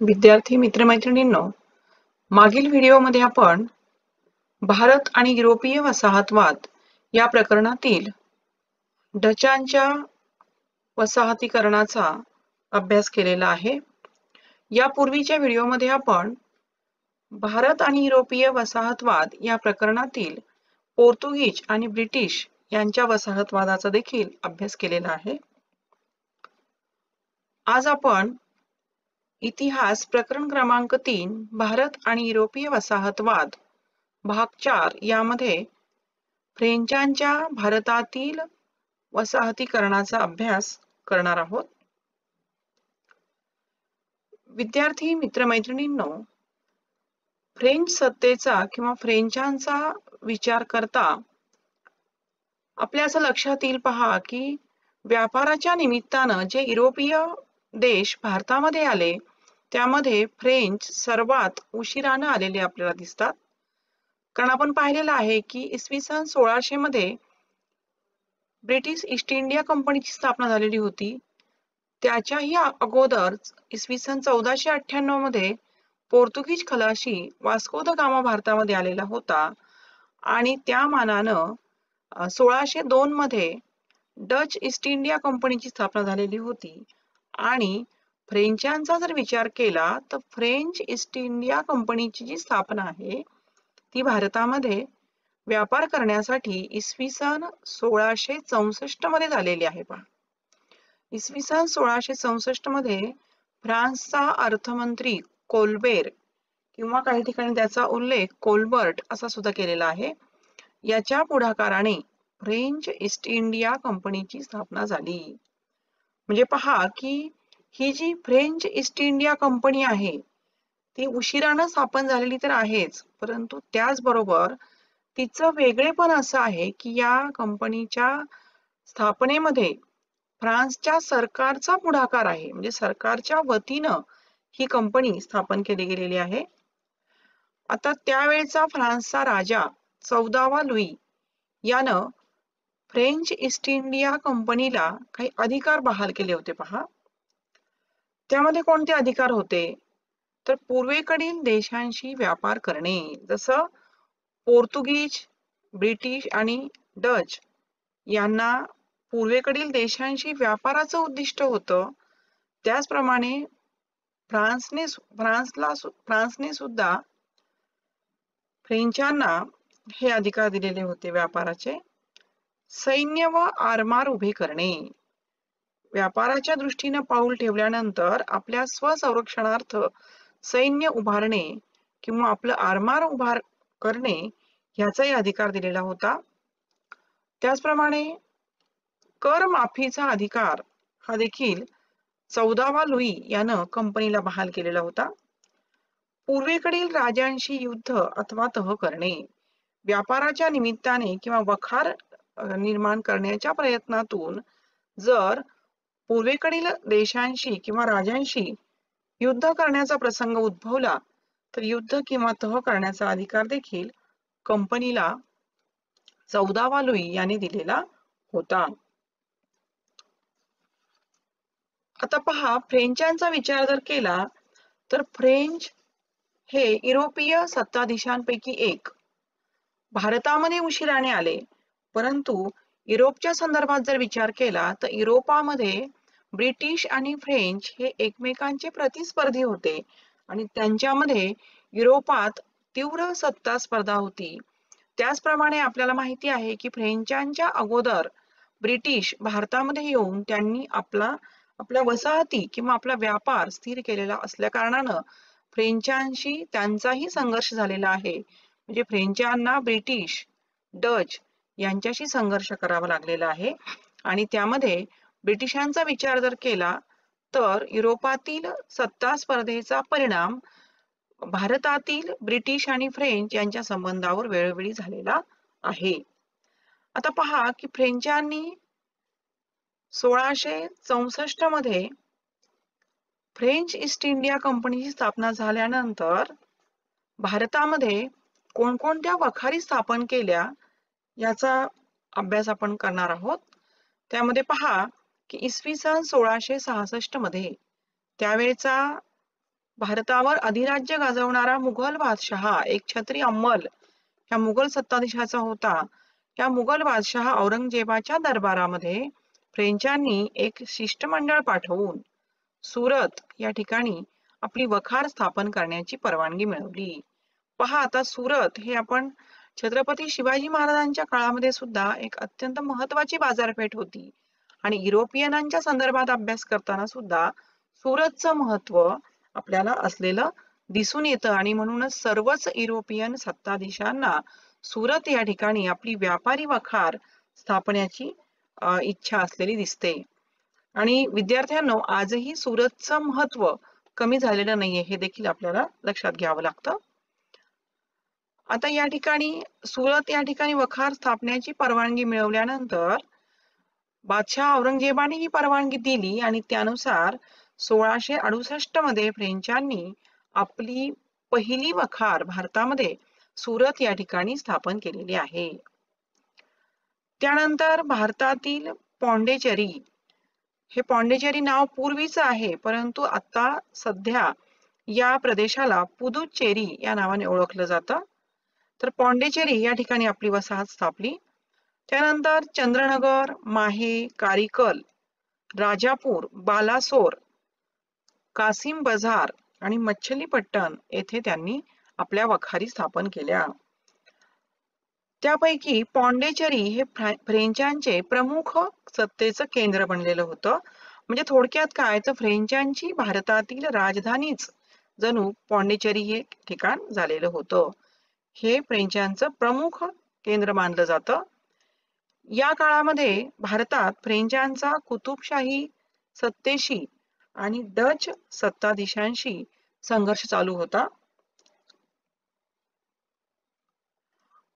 विद्यार्थी मित्रमैत्रिणींनो, मागील व्हिडिओमध्ये आपण भारत आणि युरोपीय वसाहतवाद या प्रकरणातील डचांच्या वसाहतीकरणाचा अभ्यास केलेला आहे. यापूर्वीच्या व्हिडिओमध्ये आपण भारत आणि युरोपीय वसाहतवाद या प्रकरणातील पोर्तुगीज आणि ब्रिटिश यांच्या वसाहतवादाचा देखील अभ्यास केलेला आहे. आज आपण इतिहास प्रकरण क्रमांक 3 भारत आणि युरोपीय वसाहतवाद भाग 4 यामध्ये फ्रेंचांच्या भारतातील वसाहतीकरणाचा अभ्यास करणार आहोत. विद्यार्थी मित्रमैत्रिणींनो, फ्रेंच सत्तेचा किंवा फ्रेंचांचा विचार करता आपल्या असं लक्षात येईल पहा की व्यापाराच्या निमित्तानं जे युरोपीय देश भारतामध्ये आले त्यामध्ये फ्रेंच सर्वात उशिरानं आलेले आपल्याला दिसतात. कारण आपण पाहिलेलं आहे की इसवी सन 1600 मध्ये ब्रिटिश ईस्ट इंडिया कंपनीची स्थापना झालेली होती. त्याच्याही अगोदर इसवी सन 1498 मध्ये पोर्तुगीज खलाशी वास्को द गामा भारतामध्ये आलेला होता आणि त्या मानानं 1602 मध्ये डच ईस्ट इंडिया कंपनीची स्थापना झालेली होती. आणि फ्रेंचांचा जर विचार केला तर फ्रेंच ईस्ट इंडिया कंपनीची जी स्थापना आहे ती भारतामध्ये व्यापार करण्यासाठी इसवी सन 1664 मध्ये झालेली आहे. पहा, इसवी सन 1664 मध्ये फ्रान्सचा अर्थमंत्री कोल्बेर किंवा काही ठिकाणी त्याचा उल्लेख कोल्बर्ट असा सुद्धा केलेला आहे. याच्या पुढाकाराने फ्रेंच ईस्ट इंडिया कंपनीची स्थापना झाली. म्हणजे पहा की ही जी फ्रेंच ईस्ट इंडिया कंपनी आहे ती उशिरानं स्थापन झालेली तर आहेच, परंतु त्याचबरोबर तिचं वेगळेपण असं आहे की या कंपनीच्या स्थापनेमध्ये फ्रान्सच्या सरकारचा पुढाकार आहे. म्हणजे सरकारच्या वतीनं ही कंपनी स्थापन केली गेलेली आहे. आता त्यावेळेचा फ्रान्सचा राजा 14वा लुई यानं फ्रेंच ईस्ट इंडिया कंपनीला काही अधिकार बहाल केले होते. पहा, त्यामध्ये कोणते अधिकार होते तर पूर्वेकडील देशांशी व्यापार करणे, जसं पोर्तुगीज, ब्रिटिश आणि डच यांना पूर्वेकडील देशांशी व्यापाराचं उद्दिष्ट होतं. त्याचप्रमाणे फ्रान्सने सुद्धा फ्रेंचांना हे अधिकार दिलेले होते व्यापाराचे. सैन्य व आरमार उभे करणे, व्यापाराच्या दृष्टीने पाऊल ठेवल्यानंतर आपल्या स्वसंरक्षणार्थ सैन्य उभारणे किंवा आपलं आरमार उभार करणे ह्याचाही अधिकार दिलेला होता. त्याचप्रमाणे कर माफीचा अधिकार हा देखील 14वा लुई यानं कंपनीला बहाल केलेला होता. पूर्वेकडील राजांशी युद्ध अथवा तह करणे, व्यापाराच्या निमित्ताने किंवा वखार निर्माण करण्याच्या प्रयत्नातून जर पूर्वेकडील देशांशी किंवा राजांशी युद्ध करण्याचा प्रसंग उद्भवला तर युद्ध किंवा तह करण्याचा अधिकार देखील कंपनीला 14वा लुई याने दिलेला होता. आता पहा, फ्रेंचांचा विचार जर केला तर फ्रेंच हे युरोपीय सत्ताधीशांपैकी एक. भारतामध्ये उशिराने आले, परंतु युरोपच्या संदर्भात जर विचार केला तर युरोपामध्ये ब्रिटिश आणि फ्रेंच हे एकमेकांचे प्रतिस्पर्धी होते आणि त्यांच्यामध्ये युरोपात तीव्र सत्ता स्पर्धा होती. त्याचप्रमाणे आपल्याला माहिती आहे की फ्रेंचांच्या अगोदर ब्रिटिश भारतामध्ये येऊन त्यांनी आपल्या वसाहती किंवा आपला व्यापार स्थिर केलेला असल्या कारणानं फ्रेंचांशी त्यांचाही संघर्ष झालेला आहे. म्हणजे फ्रेंचांना ब्रिटिश, डच यांच्याशी संघर्ष करावा लागलेला आहे. आणि त्यामध्ये ब्रिटिशांचा विचार जर केला तर युरोपातील सत्ता स्पर्धेचा परिणाम भारतातील ब्रिटिश आणि फ्रेंच यांच्या संबंधावर वेळोवेळी झालेला आहे. आता पहा की फ्रेंचांनी 1664 मध्ये फ्रेंच ईस्ट इंडिया कंपनीची स्थापना झाल्यानंतर भारतामध्ये कोणकोणत्या वखारी स्थापन केल्या याचा अभ्यास आपण करणार आहोत. त्यामध्ये पहा की इसवी सन 1666 मध्ये त्यावेळेचा भारतावर अधिराज्य गाजवणारा मुघल बादशहा एक छत्री अंमल ह्या मुघल सत्ताधीशाचा होता. या मुघल बादशहा औरंगजेबाच्या दरबारामध्ये फ्रेंचांनी एक शिष्टमंडळ पाठवून सुरत या ठिकाणी आपली वखार स्थापन करण्याची परवानगी मिळवली. पहा, आता सुरत हे आपण छत्रपती शिवाजी महाराजांच्या काळामध्ये सुद्धा एक अत्यंत महत्वाची बाजारपेठ होती आणि युरोपियनांच्या संदर्भात अभ्यास करताना सुद्धा सुरतचं महत्व आपल्याला असलेलं दिसून येतं आणि म्हणूनच सर्वच युरोपियन सत्ताधीशांना सुरत या ठिकाणी आपली व्यापारी वखार स्थापण्याची इच्छा असलेली दिसते. आणि विद्यार्थ्यांनो, आजही सुरतचं महत्व कमी झालेलं नाहीये हे देखील आपल्याला लक्षात घ्यावं लागतं. आता या ठिकाणी सुरत या ठिकाणी वखार स्थापण्याची परवानगी मिळवल्यानंतर बादशाह औरंगजेबाने ही परवानगी दिली आणि त्यानुसार 1668 मध्ये फ्रेंचांनी आपली पहिली वखार भारतामध्ये सुरत या ठिकाणी स्थापन केलेली आहे. त्यानंतर भारतातील पॉंडिचेरी, हे पॉंडिचेरी नाव पूर्वीचं आहे, परंतु आता सध्या या प्रदेशाला पुदुच्चेरी या नावाने ओळखलं जातं. तर पॉंडिचेरी या ठिकाणी आपली वसाहत स्थापली. त्यानंतर चंद्रनगर, माहे, कारिकल, राजापूर, बालासोर, कासिम बझार आणि मच्छलीपट्टण येथे त्यांनी आपल्या वखारी स्थापन केल्या. त्यापैकी पॉंडिचेरी हे फ्रेंचांचे प्रमुख सत्तेचं केंद्र बनलेलं होतं. म्हणजे थोडक्यात काय, तर फ्रेंचांची भारतातील राजधानीच जणू पॉंडिचेरी हे ठिकाण झालेलं होतं. हे फ्रेंचांचं प्रमुख केंद्र मानलं जातं. या काळामध्ये भारतात फ्रेंचांचा कुतुबशाही सत्तेशी आणि डच सत्ताधीशांशी संघर्ष चालू होता.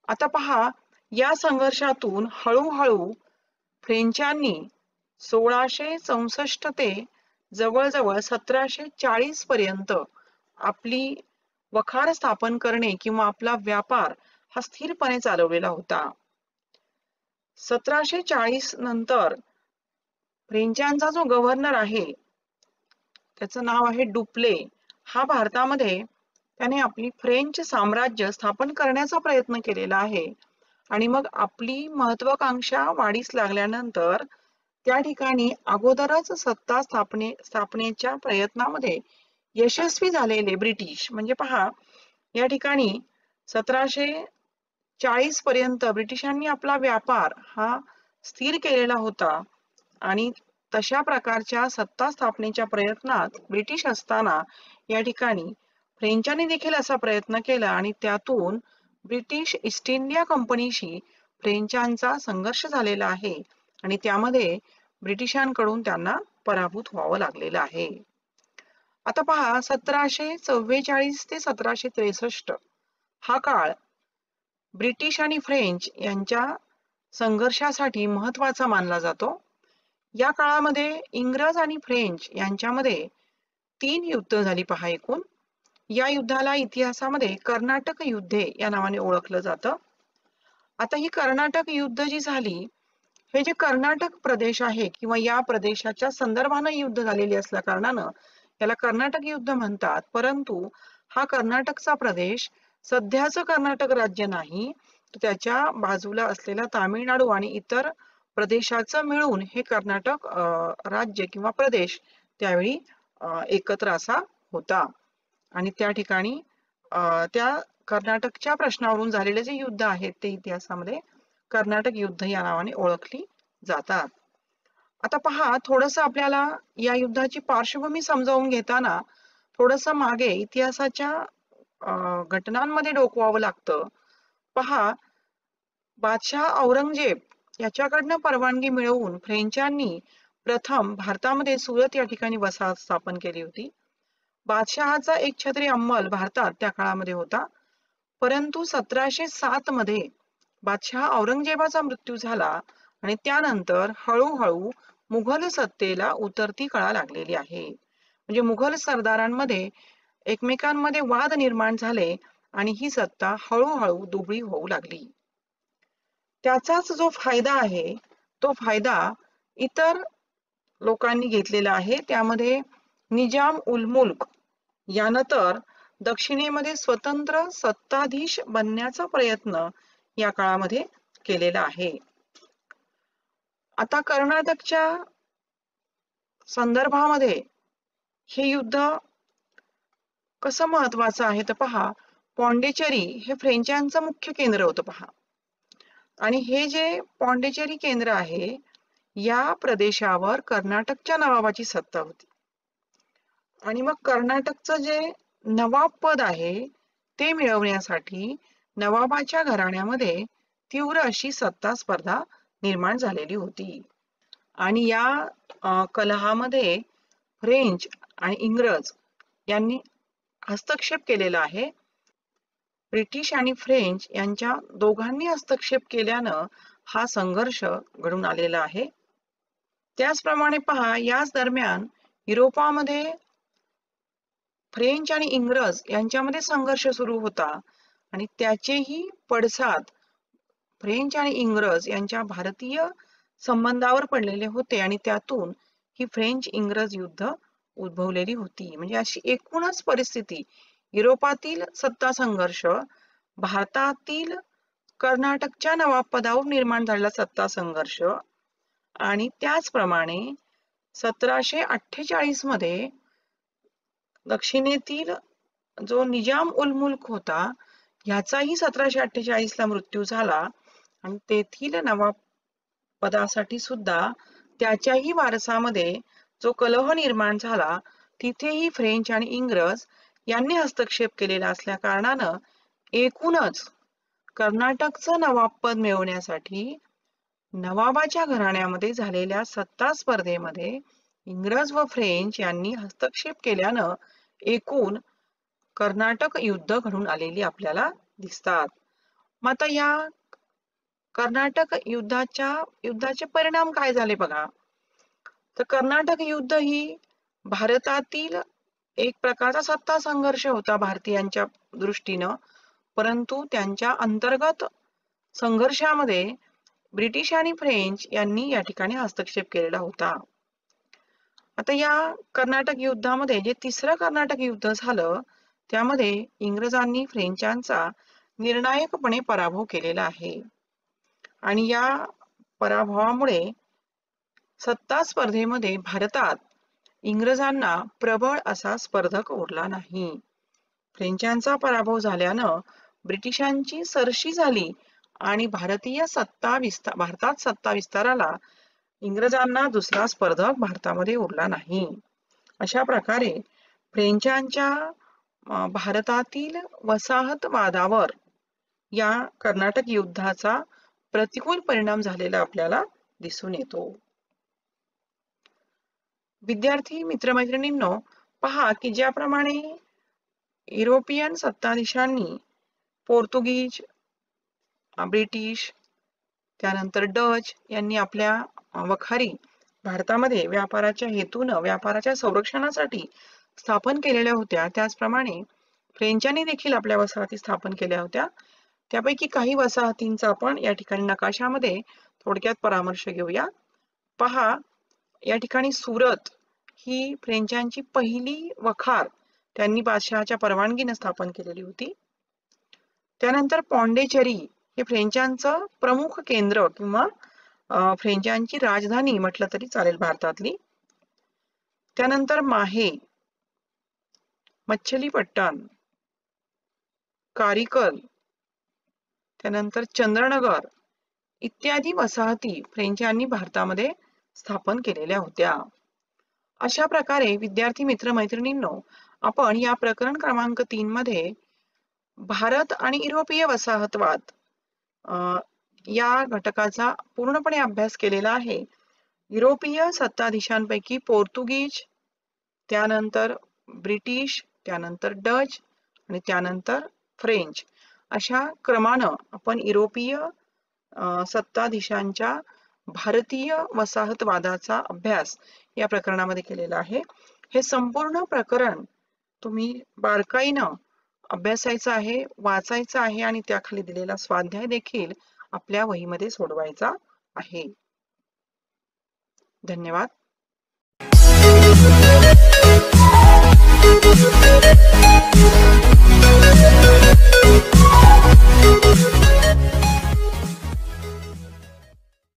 आता पहा, या संघर्षातून हळूहळू फ्रेंचांनी 1664 ते जवळजवळ 1740 पर्यंत आपली वखार स्थापन करणे किंवा आपला व्यापार हा स्थिरपणे चालवलेला होता. 1740 नंतर फ्रेंचांचा जो गव्हर्नर आहे त्याचं नाव आहे डुप्ले, हा भारतामध्ये त्याने आपली फ्रेंच साम्राज्य स्थापन करण्याचा प्रयत्न केलेला आहे. आणि मग आपली महत्वाकांक्षा वाढीस लागल्यानंतर त्या ठिकाणी अगोदरच सत्ता स्थापनेच्या प्रयत्नामध्ये यशस्वी झालेले ब्रिटिश, म्हणजे पहा, या ठिकाणी 1740 पर्यंत ब्रिटिशांनी आपला व्यापार हा स्थिर केलेला होता आणि तशा प्रकारच्या सत्ता स्थापनेच्या प्रयत्नात ब्रिटिश असताना या ठिकाणी फ्रेंचांनी देखील असा प्रयत्न केला आणि त्यातून ब्रिटिश ईस्ट इंडिया कंपनीशी फ्रेंचांचा संघर्ष झालेला आहे आणि त्यामध्ये ब्रिटिशांकडून त्यांना पराभूत व्हावं लागलेलं आहे. आता पहा, 1744 ते 1763 हा काळ ब्रिटिश आणि फ्रेंच यांच्या संघर्षासाठी महत्वाचा मानला जातो. या काळामध्ये इंग्रज आणि फ्रेंच यांच्यामध्ये 3 युद्ध झाली पहा एकूण. या युद्धाला इतिहासामध्ये कर्नाटक युद्धे या नावाने ओळखलं जातं. आता ही कर्नाटक युद्ध जी झाली, हे जे कर्नाटक प्रदेश आहे किंवा या प्रदेशाच्या संदर्भानं युद्ध झालेली असल्या कारणानं याला कर्नाटक युद्ध म्हणतात. परंतु हा कर्नाटकचा प्रदेश सध्याचं कर्नाटक राज्य नाही, त्याच्या बाजूला असलेला तामिळनाडू आणि इतर प्रदेशाचं मिळून हे कर्नाटक राज्य किंवा प्रदेश त्यावेळी एकत्र असा होता. आणि त्या ठिकाणी त्या कर्नाटकच्या प्रश्नावरून झालेले जे युद्ध आहेत ते इतिहासामध्ये कर्नाटक युद्ध या नावाने ओळखली जातात. आता पहा, थोडंसं आपल्याला या युद्धाची पार्श्वभूमी समजावून घेताना थोडंसं मागे इतिहासाच्या घटनांमध्ये डोकवावं लागतं. पहा, बादशाह औरंगजेब याच्याकडनं परवानगी मिळवून फ्रेंचांनी प्रथम भारतामध्ये सुरत या ठिकाणी वसाहत स्थापन केली होती. बादशहाचा एक छत्री अंमल भारतात त्या काळामध्ये होता. परंतु 1707 मध्ये बादशाह औरंगजेबाचा मृत्यू झाला आणि त्यानंतर हळूहळू मुघल सत्तेला उतरती कळा लागलेली आहे. म्हणजे मुघल सरदारांमध्ये एकमेकांमध्ये वाद निर्माण झाले आणि ही सत्ता हळूहळू दुबळी होऊ लागली. त्याचाच जो फायदा आहे तो फायदा इतर लोकांनी घेतलेला आहे. त्यामध्ये निजाम उल मुल्क यानंतर दक्षिणेमध्ये स्वतंत्र सत्ताधीश बनण्याचा प्रयत्न या काळामध्ये केलेला आहे. आता कर्नाटकच्या संदर्भामध्ये हे युद्ध कसं महत्वाचं आहे तर पहा, पॉंडिचेरी हे फ्रेंचांचं मुख्य केंद्र होतं पहा, आणि हे जे पॉंडिचेरी केंद्र आहे या प्रदेशावर कर्नाटकच्या नवाबाची सत्ता होती. आणि मग कर्नाटकचं जे नवाब पद आहे ते मिळवण्यासाठी नवाबाच्या घराण्यामध्ये तीव्र अशी सत्ता स्पर्धा निर्माण झालेली होती. आणि या कलहामध्ये फ्रेंच आणि इंग्रज यांनी हस्तक्षेप केलेला आहे. ब्रिटिश आणि फ्रेंच यांच्या दोघांनी हस्तक्षेप केल्यानं हा संघर्ष घडून आलेला आहे. त्याचप्रमाणे पहा, याच दरम्यान युरोपामध्ये फ्रेंच आणि इंग्रज यांच्यामध्ये संघर्ष सुरू होता आणि त्याचेही पडसाद फ्रेंच आणि इंग्रज यांच्या भारतीय संबंधावर पडलेले होते आणि त्यातून ही फ्रेंच इंग्रज युद्ध उद्भवलेली होती. म्हणजे अशी एकूणच परिस्थिती, युरोपातील सत्ता संघर्ष, भारतातील कर्नाटकच्या नवाब पदावर निर्माण झालेला सत्ता संघर्ष, आणि त्याचप्रमाणे 1748 मध्ये दक्षिणेतील जो निजाम उल मुल्क होता ह्याचाही 1748 ला मृत्यू झाला आणि तेथील नवाब पदासाठी सुद्धा त्याच्याही वारसामध्ये जो कलह निर्माण झाला तिथेही फ्रेंच आणि इंग्रज यांनी हस्तक्षेप केलेला असल्या कारणानं एकूणच कर्नाटकचं नवाबपद मिळवण्यासाठी नवाबाच्या घराण्यामध्ये झालेल्या सत्ता स्पर्धेमध्ये इंग्रज व फ्रेंच यांनी हस्तक्षेप केल्यानं एकूण कर्नाटक युद्ध घडून आलेली आपल्याला दिसतात. मग आता या कर्नाटक युद्धाचे परिणाम काय झाले बघा. तर कर्नाटक युद्ध ही भारतातील एक प्रकारचा सत्ता संघर्ष होता भारतीयांच्या दृष्टीनं, परंतु त्यांच्या अंतर्गत संघर्षामध्ये ब्रिटिश आणि फ्रेंच यांनी या ठिकाणी हस्तक्षेप केलेला होता. आता या कर्नाटक युद्धामध्ये जे तिसरं कर्नाटक युद्ध झालं त्यामध्ये इंग्रजांनी फ्रेंचांचा निर्णायकपणे पराभव केलेला आहे आणि या पराभवामुळे सत्ता स्पर्धेमध्ये भारतात इंग्रजांना प्रबळ असा स्पर्धक उरला नाही. फ्रेंचांचा पराभव झाल्यानं ब्रिटिशांची सरशी झाली आणि भारतात सत्ता विस्ताराला इंग्रजांना दुसरा स्पर्धक भारतामध्ये उरला नाही. अशा प्रकारे फ्रेंचांच्या भारतातील वसाहतवादावर या कर्नाटक युद्धाचा प्रतिकूल परिणाम झालेला आपल्याला दिसून येतो. विद्यार्थी मित्रमैत्रिणींनो, पहा की ज्याप्रमाणे युरोपियन सत्ताधीशांनी पोर्तुगीज, ब्रिटिश, त्यानंतर डच यांनी आपल्या वखारी भारतामध्ये व्यापाराच्या हेतूनं व्यापाराच्या संरक्षणासाठी स्थापन केलेल्या होत्या, त्याचप्रमाणे फ्रेंचांनी देखील आपल्या वसाहती स्थापन केल्या होत्या. त्यापैकी काही वसाहतींचा आपण या ठिकाणी नकाशामध्ये थोडक्यात परामर्श घेऊया. पहा, या ठिकाणी सुरत ही फ्रेंचांची पहिली वखार त्यांनी बादशहाच्या परवानगीने स्थापन केलेली होती. त्यानंतर पॉंडिचेरी हे फ्रेंचांचं प्रमुख केंद्र किंवा फ्रेंचांची राजधानी म्हटलं तरी चालेल भारतातली. त्यानंतर माहे, मच्छलीपट्टण, कारिकल, त्यानंतर चंद्रनगर इत्यादी वसाहती फ्रेंचांनी भारतामध्ये स्थापन केलेल्या होत्या. अशा प्रकारे विद्यार्थी मित्र मैत्रिणींनो, आपण या प्रकरण क्रमांक 3 मध्ये भारत आणि युरोपीय वसाहतवाद या घटकाचा पूर्णपणे अभ्यास केलेला आहे. युरोपीय सत्ताधीशांपैकी पोर्तुगीज, त्यानंतर ब्रिटिश, त्यानंतर डच आणि त्यानंतर फ्रेंच अशा क्रमानं आपण युरोपीय सत्ताधीशांच्या भारतीय वसाहतवादाचा अभ्यास या प्रकरणामध्ये केलेला आहे. हे संपूर्ण प्रकरण तुम्ही बारकाईनं अभ्यासायचं आहे, वाचायचं आहे आणि त्याखाली दिलेला स्वाध्याय देखील आपल्या वहीमध्ये सोडवायचा आहे. धन्यवाद.